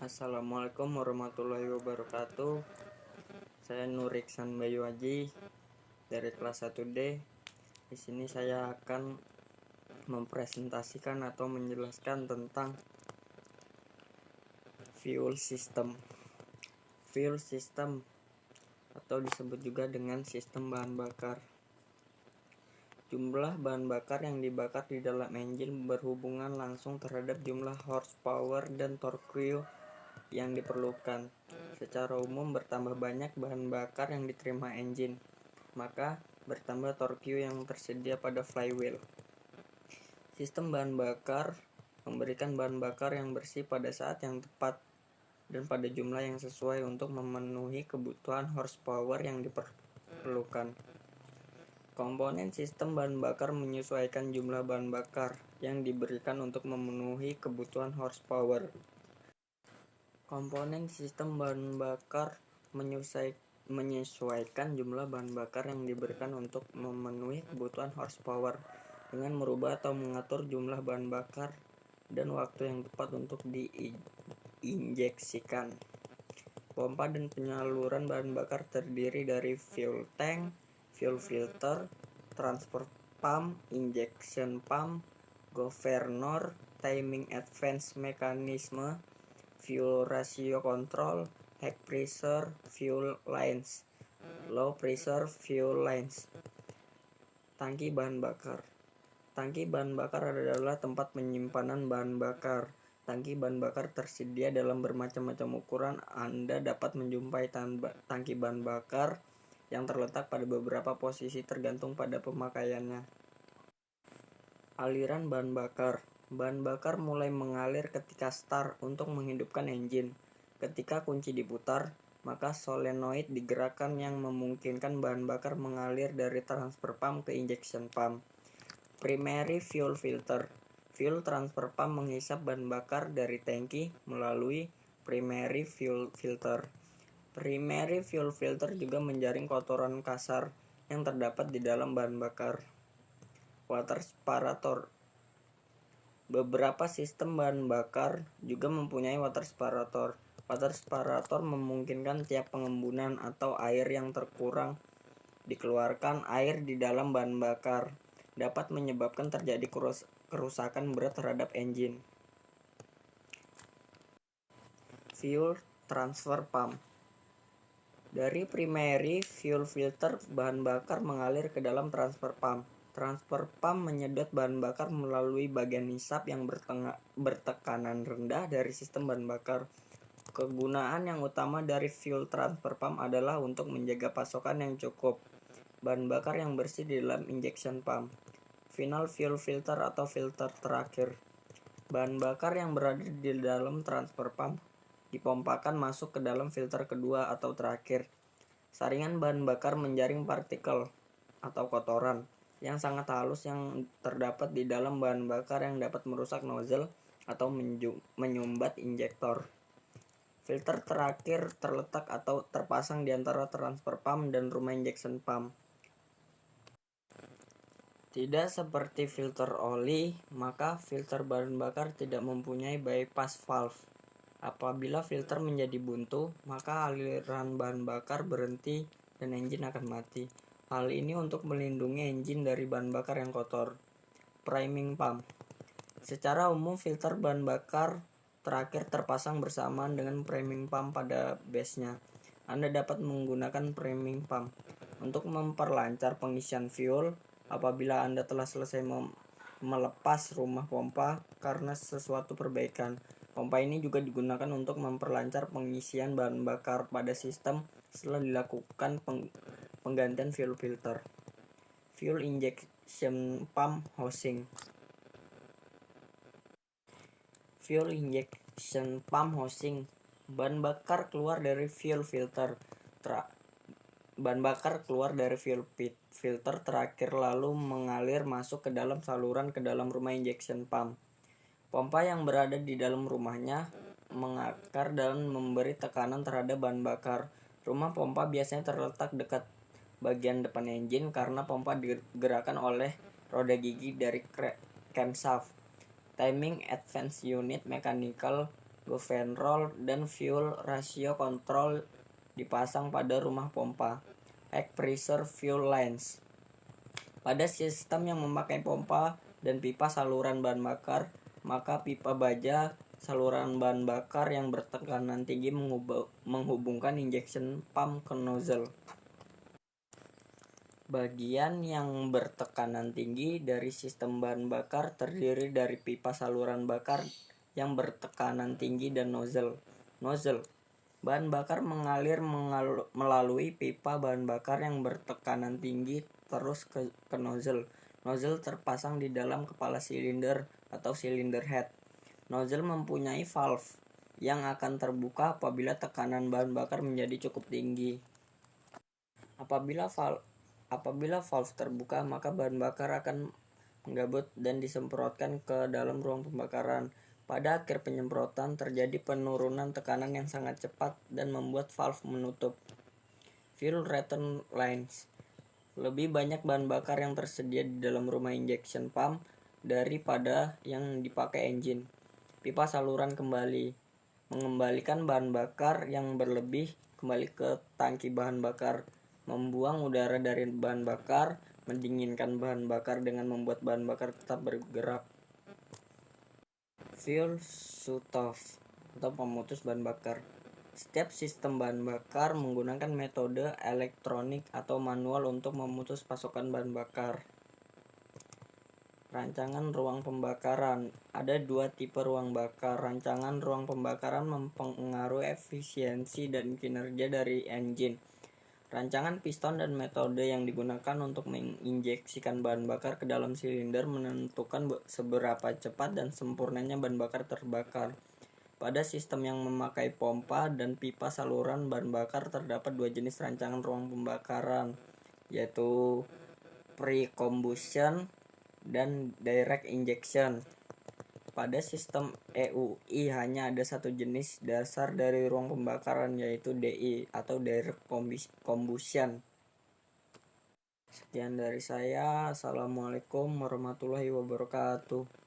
Assalamualaikum warahmatullahi wabarakatuh. Saya Nur Iksan Bayu Aji dari kelas 1D. Di sini saya akan mempresentasikan atau menjelaskan tentang fuel system. Fuel system atau disebut juga dengan sistem bahan bakar. Jumlah bahan bakar yang dibakar di dalam engine berhubungan langsung terhadap jumlah horsepower dan torque yang diperlukan. Secara umum, bertambah banyak bahan bakar yang diterima engine, maka bertambah torque yang tersedia pada flywheel. Sistem bahan bakar memberikan bahan bakar yang bersih pada saat yang tepat dan pada jumlah yang sesuai untuk memenuhi kebutuhan horsepower yang diperlukan. Komponen sistem bahan bakar menyesuaikan jumlah bahan bakar yang diberikan untuk memenuhi kebutuhan horsepower. Komponen sistem bahan bakar menyesuaikan jumlah bahan bakar yang diberikan untuk memenuhi kebutuhan horsepower dengan merubah atau mengatur jumlah bahan bakar dan waktu yang tepat untuk diinjeksikan. Pompa dan penyaluran bahan bakar terdiri dari fuel tank, fuel filter, transfer pump, injection pump, governor, timing advance mechanism, fuel ratio control, high pressure fuel lines, low pressure fuel lines. Tangki bahan bakar. Tangki bahan bakar adalah tempat penyimpanan bahan bakar. Tangki bahan bakar tersedia dalam bermacam-macam ukuran. Anda dapat menjumpai tangki bahan bakar yang terletak pada beberapa posisi tergantung pada pemakaiannya. Aliran bahan bakar. Bahan bakar mulai mengalir ketika start untuk menghidupkan engine. Ketika kunci diputar, maka solenoid digerakkan yang memungkinkan bahan bakar mengalir dari transfer pump ke injection pump. Primary fuel filter. Fuel transfer pump menghisap bahan bakar dari tangki melalui primary fuel filter. Primary fuel filter juga menjaring kotoran kasar yang terdapat di dalam bahan bakar. Water separator. Beberapa sistem bahan bakar juga mempunyai water separator. Water separator memungkinkan tiap pengembunan atau air yang terkurang dikeluarkan air di dalam bahan bakar dapat menyebabkan terjadi kerusakan berat terhadap engine. Fuel transfer pump. Dari primary fuel filter, bahan bakar mengalir ke dalam transfer pump. Transfer pump menyedot bahan bakar melalui bagian nisab yang bertekanan rendah dari sistem bahan bakar. Kegunaan yang utama dari fuel transfer pump adalah untuk menjaga pasokan yang cukup bahan bakar yang bersih di dalam injection pump. Final fuel filter atau filter terakhir. Bahan bakar yang berada di dalam transfer pump dipompakan masuk ke dalam filter kedua atau terakhir. Saringan bahan bakar menjaring partikel atau kotoran yang sangat halus yang terdapat di dalam bahan bakar yang dapat merusak nozzle atau menyumbat injektor. Filter terakhir terletak atau terpasang di antara transfer pump dan rumah injection pump. Tidak seperti filter oli, maka filter bahan bakar tidak mempunyai bypass valve. Apabila filter menjadi buntu, maka aliran bahan bakar berhenti dan engine akan mati. Hal ini untuk melindungi engine dari bahan bakar yang kotor. Priming pump. Secara umum, filter bahan bakar terakhir terpasang bersamaan dengan priming pump pada base-nya. Anda dapat menggunakan priming pump untuk memperlancar pengisian fuel apabila Anda telah selesai melepas rumah pompa karena sesuatu perbaikan. Pompa ini juga digunakan untuk memperlancar pengisian bahan bakar pada sistem setelah dilakukan penggantian fuel filter. Fuel injection pump housing. Fuel injection pump housing. Bahan bakar keluar dari fuel filter. Bahan bakar keluar dari fuel filter terakhir lalu mengalir masuk ke dalam saluran ke dalam rumah injection pump. Pompa yang berada di dalam rumahnya mengakar dan memberi tekanan terhadap bahan bakar. Rumah pompa biasanya terletak dekat bagian depan engine karena pompa digerakkan oleh roda gigi dari camshaft. Timing advance unit mechanical governor, dan fuel ratio control dipasang pada rumah pompa. High pressure fuel lines. Pada sistem yang memakai pompa dan pipa saluran bahan bakar, maka pipa baja saluran bahan bakar yang bertekanan tinggi menghubungkan injection pump ke nozzle. Bagian yang bertekanan tinggi dari sistem bahan bakar terdiri dari pipa saluran bakar yang bertekanan tinggi dan nozzle. Bahan bakar mengalir melalui pipa bahan bakar yang bertekanan tinggi terus ke nozzle. Nozzle terpasang di dalam kepala silinder atau silinder head. Nozzle mempunyai valve yang akan terbuka apabila tekanan bahan bakar menjadi cukup tinggi. Apabila valve terbuka, maka bahan bakar akan menggabut dan disemprotkan ke dalam ruang pembakaran. Pada akhir penyemprotan, terjadi penurunan tekanan yang sangat cepat dan membuat valve menutup. Fuel return lines. Lebih banyak bahan bakar yang tersedia di dalam rumah injection pump daripada yang dipakai engine. Pipa saluran kembali. Mengembalikan bahan bakar yang berlebih kembali ke tangki bahan bakar. Membuang udara dari bahan bakar, mendinginkan bahan bakar dengan membuat bahan bakar tetap bergerak. Fuel shutoff atau pemutus bahan bakar. Setiap sistem bahan bakar menggunakan metode elektronik atau manual untuk memutus pasokan bahan bakar. Rancangan ruang pembakaran. Ada dua tipe ruang bakar. Rancangan ruang pembakaran mempengaruhi efisiensi dan kinerja dari engine. Rancangan piston dan metode yang digunakan untuk menginjeksikan bahan bakar ke dalam silinder menentukan seberapa cepat dan sempurnanya bahan bakar terbakar. Pada sistem yang memakai pompa dan pipa saluran bahan bakar terdapat dua jenis rancangan ruang pembakaran, yaitu pre-combustion dan direct injection. Pada sistem EUI hanya ada satu jenis dasar dari ruang pembakaran, yaitu DI atau direct combustion. Sekian dari saya. Assalamualaikum warahmatullahi wabarakatuh.